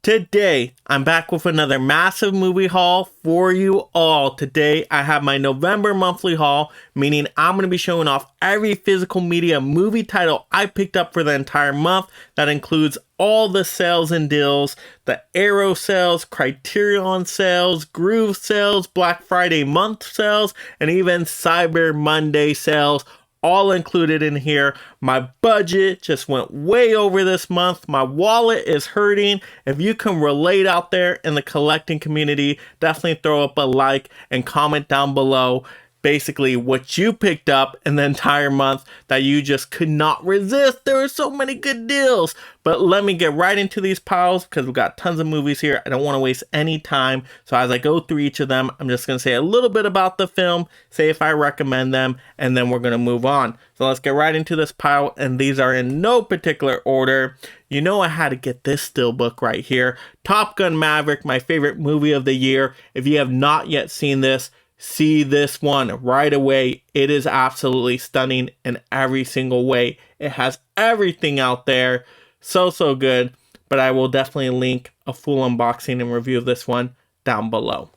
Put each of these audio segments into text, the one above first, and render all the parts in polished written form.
Today, I'm back with another massive movie haul for you all. Today, I have my November monthly haul, meaning I'm going to be showing off every physical media movie title I picked up for the entire month. That includes all the sales and deals, the Arrow sales, Criterion sales, Groove sales, Black Friday month sales, and even Cyber Monday sales. All included in here. My budget just went way over this month. My wallet is hurting. If you can relate out there in the collecting community, definitely throw up a like and comment down below basically what you picked up in the entire month that you just could not resist. There are so many good deals. But let me get right into these piles because we've got tons of movies here. I don't want to waste any time. So as I go through each of them, I'm just going to say a little bit about the film, say if I recommend them, and then we're going to move on. So let's get right into this pile, and these are in no particular order. You know I had to get this steelbook right here. Top Gun Maverick, my favorite movie of the year. If you have not yet seen this, see this one right away. It is absolutely stunning in every single way. It has everything out there. So good. But I will definitely link a full unboxing and review of this one down below.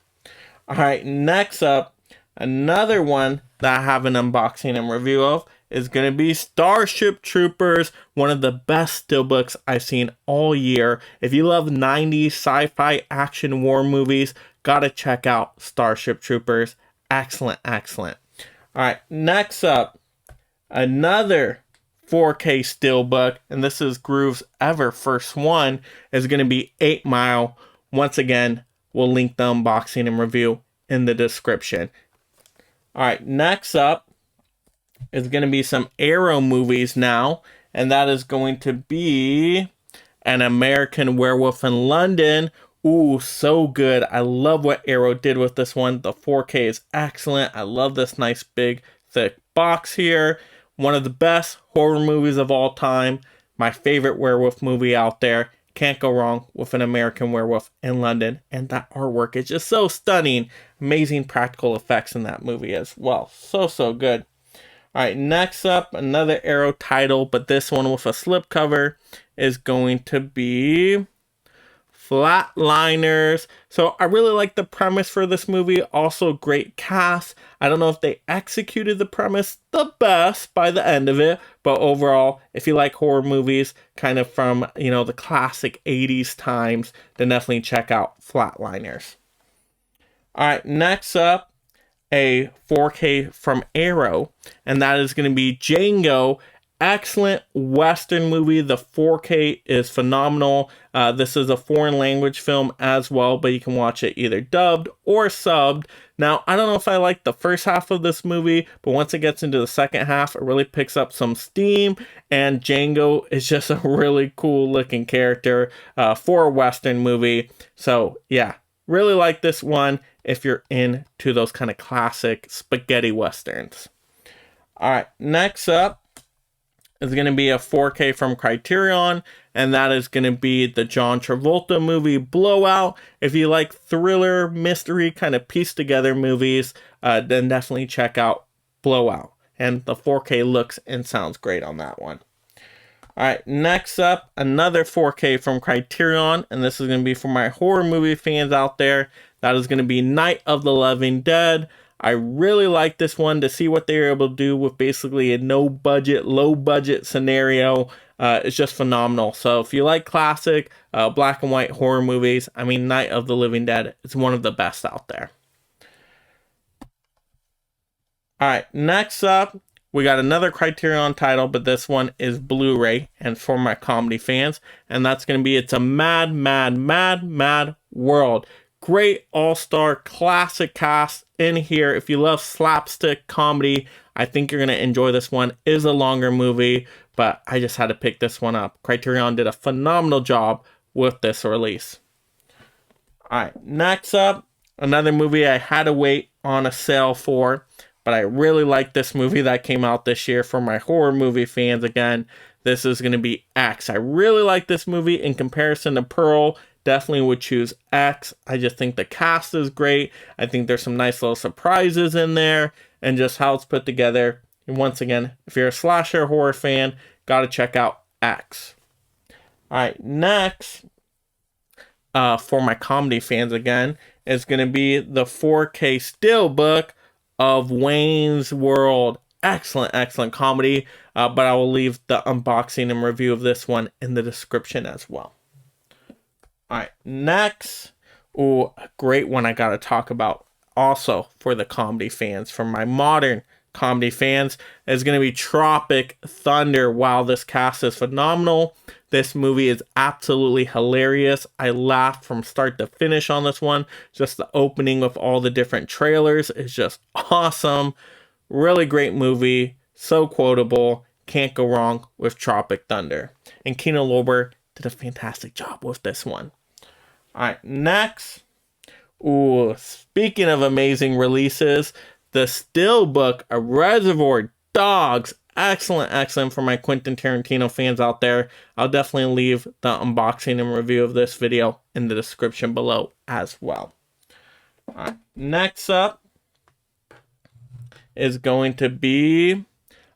Alright, next up, another one that I have an unboxing and review of is going to be Starship Troopers, one of the best steelbooks I've seen all year. If you love 90s sci-fi action war movies, gotta check out Starship Troopers. Excellent. Alright, next up, another 4K steelbook, and this is Groove's ever first one, is going to be 8 Mile. Once again, we'll link the unboxing and review in the description. Alright, next up is going to be some Arrow movies now, and that is going to be An American Werewolf in London. Ooh, so good. I love what Arrow did with this one. The 4K is excellent. I love this nice big thick box here. One of the best horror movies of all time. My favorite werewolf movie out there. Can't go wrong with An American Werewolf in London. And that artwork is just so stunning. Amazing practical effects in that movie as well. So good. Alright, next up, another Arrow title, but this one with a slipcover is going to be Flatliners. So I really like the premise for this movie. Also great cast. I don't know if they executed the premise the best by the end of it, but overall, if you like horror movies kind of from, the classic 80s times, then definitely check out Flatliners. Alright, next up, a 4K from Arrow, and that is going to be Django. Excellent Western movie. The 4K is phenomenal. This is a foreign language film as well, but you can watch it either dubbed or subbed. Now, I don't know if I like the first half of this movie, but once it gets into the second half, it really picks up some steam, and Django is just a really cool looking character for a Western movie. So, yeah, really like this one if you're into those kind of classic spaghetti Westerns. Alright, next up is going to be a 4K from Criterion, and that is going to be the John Travolta movie Blowout. If you like thriller, mystery, kind of piece together movies, then definitely check out Blowout. And the 4K looks and sounds great on that one. Alright, next up, another 4K from Criterion, and this is going to be for my horror movie fans out there. That is going to be Night of the Living Dead. I really like this one to see what they were able to do with basically a no-budget, low-budget scenario. It's just phenomenal. So if you like classic black and white horror movies, Night of the Living Dead is one of the best out there. Alright, next up, we got another Criterion title, but this one is Blu-ray, and for my comedy fans, and that's going to be It's a Mad World. Great all-star classic cast in here. If you love slapstick comedy, I think you're going to enjoy this one. It is a longer movie, but I just had to pick this one up. Criterion did a phenomenal job with this release. Alright, next up, another movie I had to wait on a sale for, but I really like this movie that came out this year for my horror movie fans. Again, this is going to be X. I really like this movie in comparison to Pearl. Definitely would choose X. I just think the cast is great. I think there's some nice little surprises in there, and just how it's put together. And once again, if you're a slasher horror fan, gotta check out X. Alright, next, for my comedy fans again, is going to be the 4K Steelbook of Wayne's World. Excellent, excellent comedy, but I will leave the unboxing and review of this one in the description as well. All right, next, a great one I got to talk about also for the comedy fans, for my modern comedy fans, is going to be Tropic Thunder. Wow, this cast is phenomenal. This movie is absolutely hilarious. I laughed from start to finish on this one. Just the opening with all the different trailers is just awesome. Really great movie. So quotable. Can't go wrong with Tropic Thunder. And Kino Lorber did a fantastic job with this one. All right, next. Speaking of amazing releases, the Steelbook of Reservoir Dogs. Excellent, excellent for my Quentin Tarantino fans out there. I'll definitely leave the unboxing and review of this video in the description below as well. All right, next up is going to be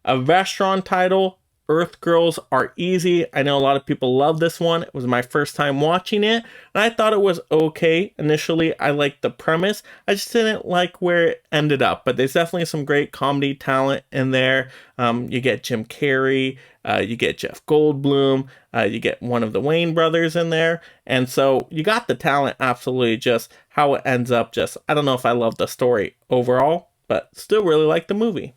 a restaurant title, Earth Girls Are Easy. I know a lot of people love this one. It was my first time watching it, and I thought it was okay. Initially, I liked the premise. I just didn't like where it ended up, but there's definitely some great comedy talent in there. You get Jim Carrey, you get Jeff Goldblum, you get one of the Wayne brothers in there, and so you got the talent, absolutely. Just how it ends up, just, I don't know if I love the story overall, but still really like the movie.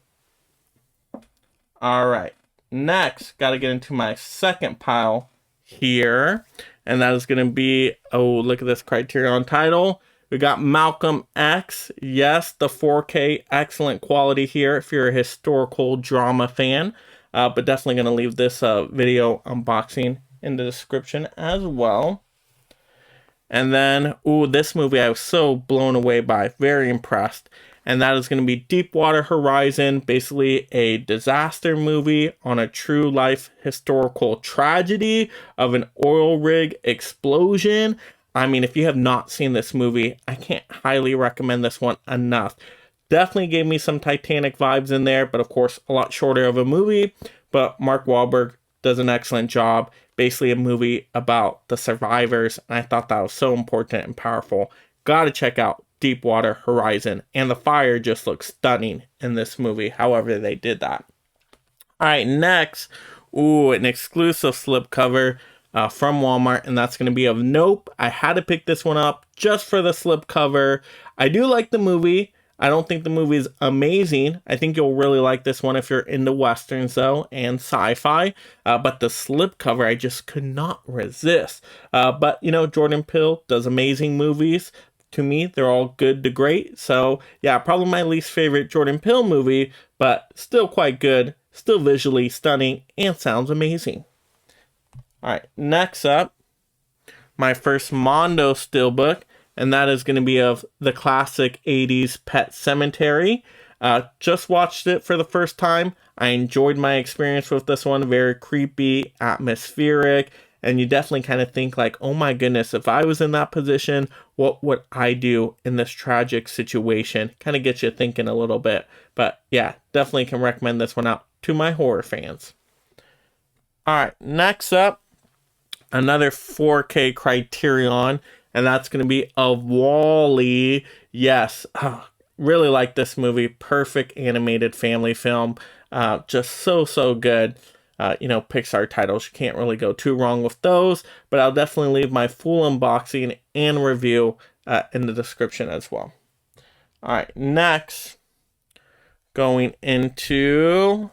All right. Next, got to get into my second pile here, and that is going to be, look at this Criterion title. We got Malcolm X. Yes, the 4K, excellent quality here if you're a historical drama fan, but definitely going to leave this video unboxing in the description as well. And then, this movie I was so blown away by, very impressed. And that is going to be Deepwater Horizon, basically a disaster movie on a true life historical tragedy of an oil rig explosion. I mean, if you have not seen this movie, I can't highly recommend this one enough. Definitely gave me some Titanic vibes in there, but of course, a lot shorter of a movie. But Mark Wahlberg does an excellent job. Basically a movie about the survivors. And I thought that was so important and powerful. Gotta check out Deepwater Horizon, and the fire just looks stunning in this movie, however they did that. All right, next, an exclusive slipcover from Walmart, and that's going to be of Nope. I had to pick this one up just for the slipcover. I do like the movie. I don't think the movie is amazing. I think you'll really like this one if you're into westerns, though, and sci-fi. But the slipcover, I just could not resist. But, you know, Jordan Peele does amazing movies. To me, they're all good to great. So, yeah, probably my least favorite Jordan Peele movie, but still quite good, still visually stunning, and sounds amazing. All right, next up, my first Mondo Steelbook, and that is going to be of the classic 80s Pet Sematary. Just watched it for the first time. I enjoyed my experience with this one. Very creepy, atmospheric. And you definitely kind of think like, oh my goodness, if I was in that position, what would I do in this tragic situation? Kind of gets you thinking a little bit. But yeah, definitely can recommend this one out to my horror fans. All right, next up, another 4K Criterion, and that's going to be of Wally. Yes, really like this movie. Perfect animated family film. Just so good. You know, Pixar titles, you can't really go too wrong with those, but I'll definitely leave my full unboxing and review in the description as well. All right, next, going into,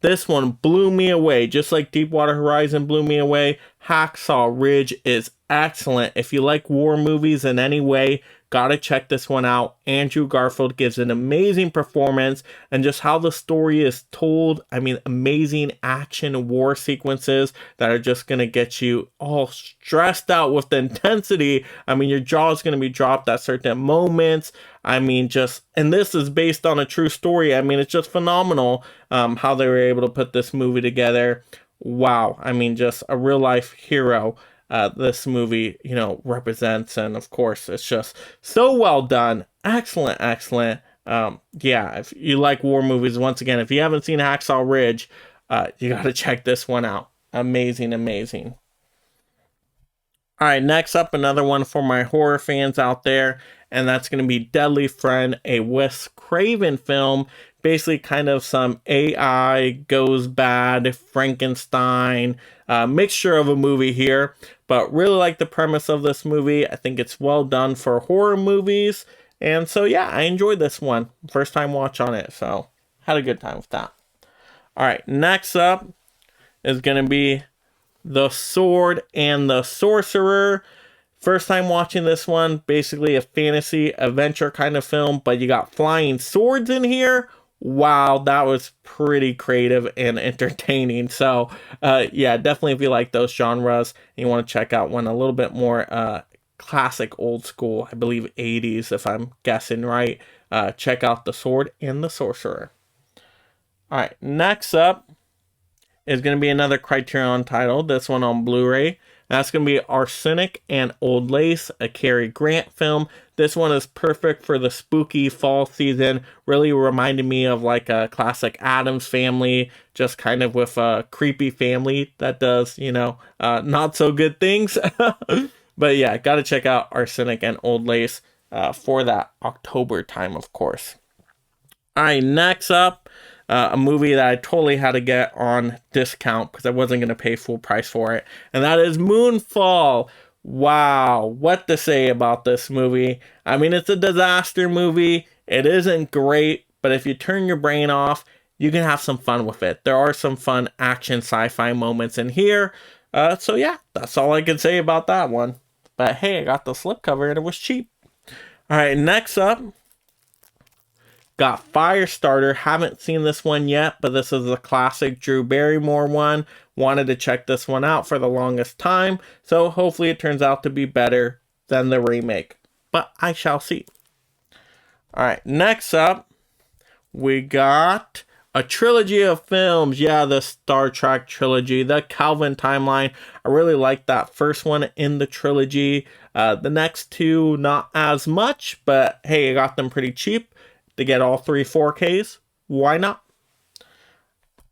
this one blew me away, just like Deepwater Horizon blew me away. Hacksaw Ridge is excellent. If you like war movies in any way, gotta check this one out. Andrew Garfield gives an amazing performance, and just how the story is told. I mean, amazing action war sequences that are just gonna get you all stressed out with the intensity. I mean, your jaw is gonna be dropped at certain moments. I mean, and this is based on a true story. I mean, it's just phenomenal how they were able to put this movie together. Wow. I mean, just a real life hero. This movie, you know, represents, and of course, it's just so well done. Excellent. Yeah, if you like war movies, once again, if you haven't seen Hacksaw Ridge, you got to check this one out. Amazing. All right, next up, another one for my horror fans out there, and that's going to be Deadly Friend, a Wes Craven film. Basically, kind of some AI goes bad, Frankenstein, mixture of a movie here. But really like the premise of this movie. I think it's well done for horror movies. And so, yeah, I enjoyed this one. First time watch on it, so had a good time with that. All right, next up is going to be The Sword and the Sorcerer. First time watching this one, basically a fantasy adventure kind of film, but you got flying swords in here. Wow, that was pretty creative and entertaining. So, yeah, definitely if you like those genres and you want to check out one a little bit more classic, old school, I believe 80s, if I'm guessing right, check out The Sword and the Sorcerer. All right, next up is going to be another Criterion title, this one on Blu-ray. That's going to be Arsenic and Old Lace, a Cary Grant film. This one is perfect for the spooky fall season. Really reminded me of like a classic Addams Family, just kind of with a creepy family that does, not so good things. But yeah, got to check out Arsenic and Old Lace for that October time, of course. All right, next up, a movie that I totally had to get on discount because I wasn't going to pay full price for it. And that is Moonfall. Wow, what to say about this movie? I mean, it's a disaster movie. It isn't great, but if you turn your brain off, you can have some fun with it. There are some fun action sci-fi moments in here. So yeah, that's all I can say about that one. But hey, I got the slipcover and it was cheap. All right, next up, got Firestarter. Haven't seen this one yet, but this is a classic Drew Barrymore one. Wanted to check this one out for the longest time, so hopefully it turns out to be better than the remake. But I shall see. Alright, next up, we got a trilogy of films. Yeah, the Star Trek trilogy, the Calvin timeline. I really like that first one in the trilogy. The next two, not as much, but hey, I got them pretty cheap. To get all three 4Ks, why not?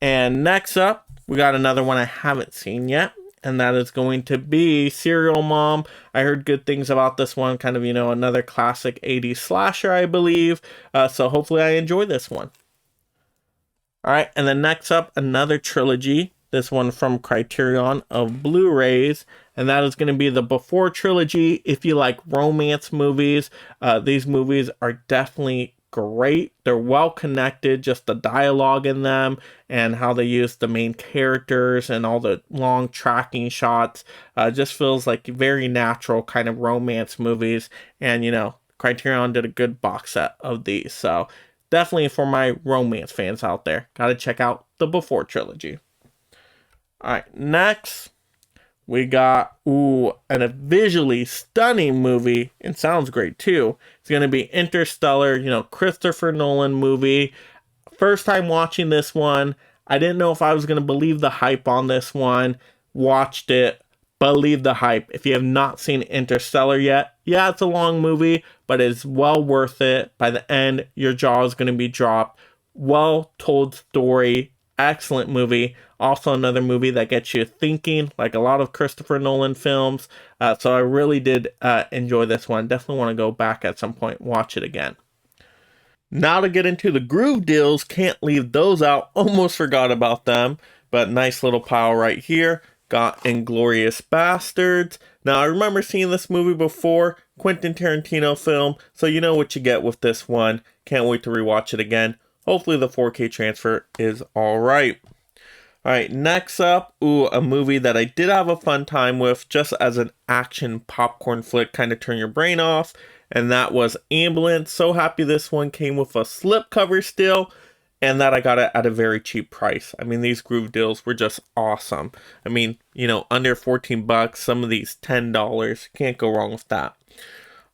And next up, we got another one I haven't seen yet, and that is going to be Serial Mom. I heard good things about this one, kind of, another classic 80s slasher, I believe. So hopefully I enjoy this one. All right, and then next up, another trilogy. This one from Criterion of Blu-rays, and that is going to be the Before trilogy. If you like romance movies, these movies are definitely great. They're well connected, just the dialogue in them and how they use the main characters and all the long tracking shots just feels like very natural kind of romance movies. And Criterion did a good box set of these, so definitely for my romance fans out there, gotta check out the Before trilogy. All right, next we got, a visually stunning movie. It sounds great too. It's going to be Interstellar, Christopher Nolan movie. First time watching this one. I didn't know if I was going to believe the hype on this one. Watched it. Believe the hype. If you have not seen Interstellar yet, yeah, it's a long movie, but it's well worth it. By the end, your jaw is going to be dropped. Well told story. Excellent movie. Also another movie that gets you thinking, like a lot of Christopher Nolan films. So I really did enjoy this one. Definitely want to go back at some point, watch it again. Now to get into the groove deals, can't leave those out. Almost forgot about them, but nice little pile right here. Got Inglorious Bastards. Now I remember seeing this movie before, Quentin Tarantino film, so you know what you get with this one. Can't wait to rewatch it again. Hopefully the 4K transfer is alright. Alright, next up, a movie that I did have a fun time with, just as an action popcorn flick, kind of turn your brain off, and that was Ambulance. So happy this one came with a slipcover still, and that I got it at a very cheap price. I mean, these groove deals were just awesome. I mean, under 14 bucks, some of these $10, can't go wrong with that.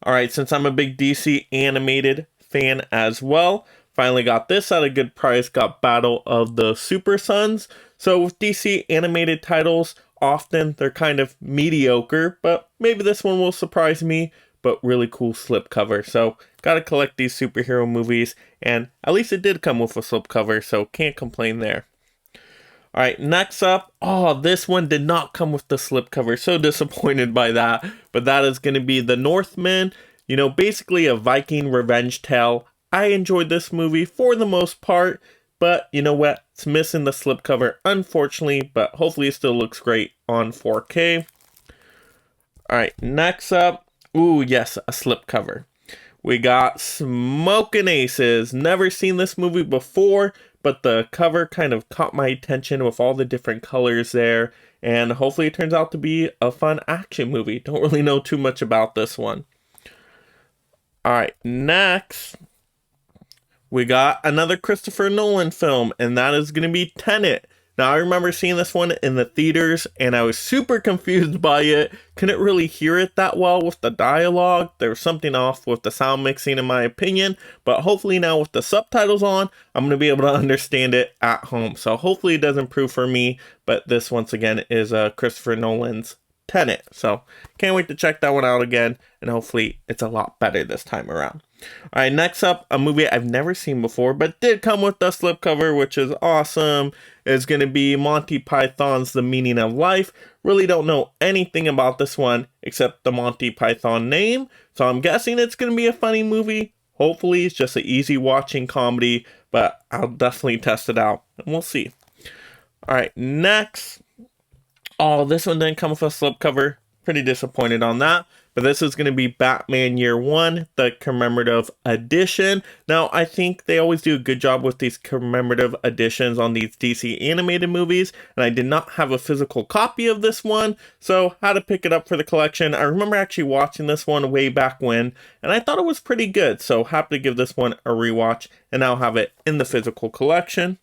Alright, since I'm a big DC animated fan as well, finally got this at a good price, got Battle of the Super Sons. So with DC animated titles, often they're kind of mediocre, but maybe this one will surprise me, but really cool slipcover. So gotta collect these superhero movies, and at least it did come with a slipcover, so can't complain there. Alright, next up, oh, this one did not come with the slipcover. So disappointed by that. But that is going to be The Northman. You know, basically a Viking revenge tale. I enjoyed this movie for the most part. But you know what? It's missing the slipcover, unfortunately. But hopefully it still looks great on 4K. Alright, next up. Ooh, yes, a slipcover. We got Smokin' Aces. Never seen this movie before, but the cover kind of caught my attention with all the different colors there. And hopefully it turns out to be a fun action movie. Don't really know too much about this one. Alright, next, we got another Christopher Nolan film, and that is going to be Tenet. Now, I remember seeing this one in the theaters, and I was super confused by it. Couldn't really hear it that well with the dialogue. There was something off with the sound mixing, in my opinion. But hopefully now with the subtitles on, I'm going to be able to understand it at home. So hopefully it does improve for me. But this, once again, is Christopher Nolan's Tenet. So can't wait to check that one out again. And hopefully it's a lot better this time around. Alright, next up, a movie I've never seen before, but did come with the slipcover, which is awesome. It's going to be Monty Python's The Meaning of Life. Really don't know anything about this one except the Monty Python name. So I'm guessing it's going to be a funny movie. Hopefully it's just an easy watching comedy, but I'll definitely test it out and we'll see. Alright, next. Oh, this one didn't come with a slipcover. Pretty disappointed on that. But this is going to be Batman Year One, the commemorative edition. Now, I think they always do a good job with these commemorative editions on these DC animated movies. And I did not have a physical copy of this one, so had to pick it up for the collection. I remember actually watching this one way back when, and I thought it was pretty good. So happy to give this one a rewatch, and now have it in the physical collection.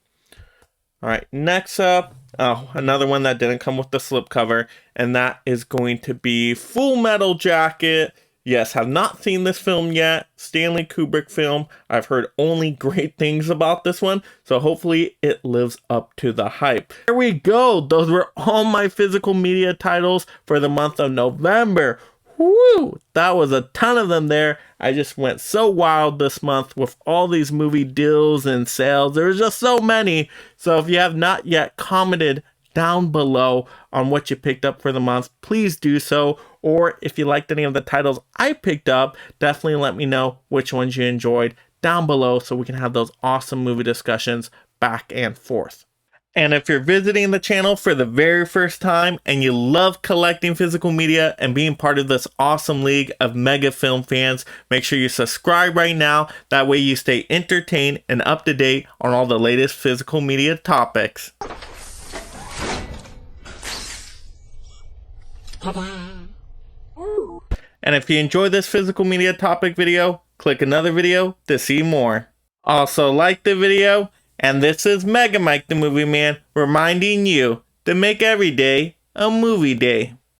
Alright, next up, another one that didn't come with the slipcover, and that is going to be Full Metal Jacket. Yes, have not seen this film yet. Stanley Kubrick film. I've heard only great things about this one, so hopefully it lives up to the hype. There we go. Those were all my physical media titles for the month of November. Woo! That was a ton of them there. I just went so wild this month with all these movie deals and sales. There's just so many. So if you have not yet commented down below on what you picked up for the month, please do so. Or if you liked any of the titles I picked up, definitely let me know which ones you enjoyed down below so we can have those awesome movie discussions back and forth. And if you're visiting the channel for the very first time and you love collecting physical media and being part of this awesome league of mega film fans, make sure you subscribe right now. That way you stay entertained and up to date on all the latest physical media topics. And if you enjoyed this physical media topic video, click another video to see more. Also like the video. And this is Mega Mike the Movie Man reminding you to make every day a movie day.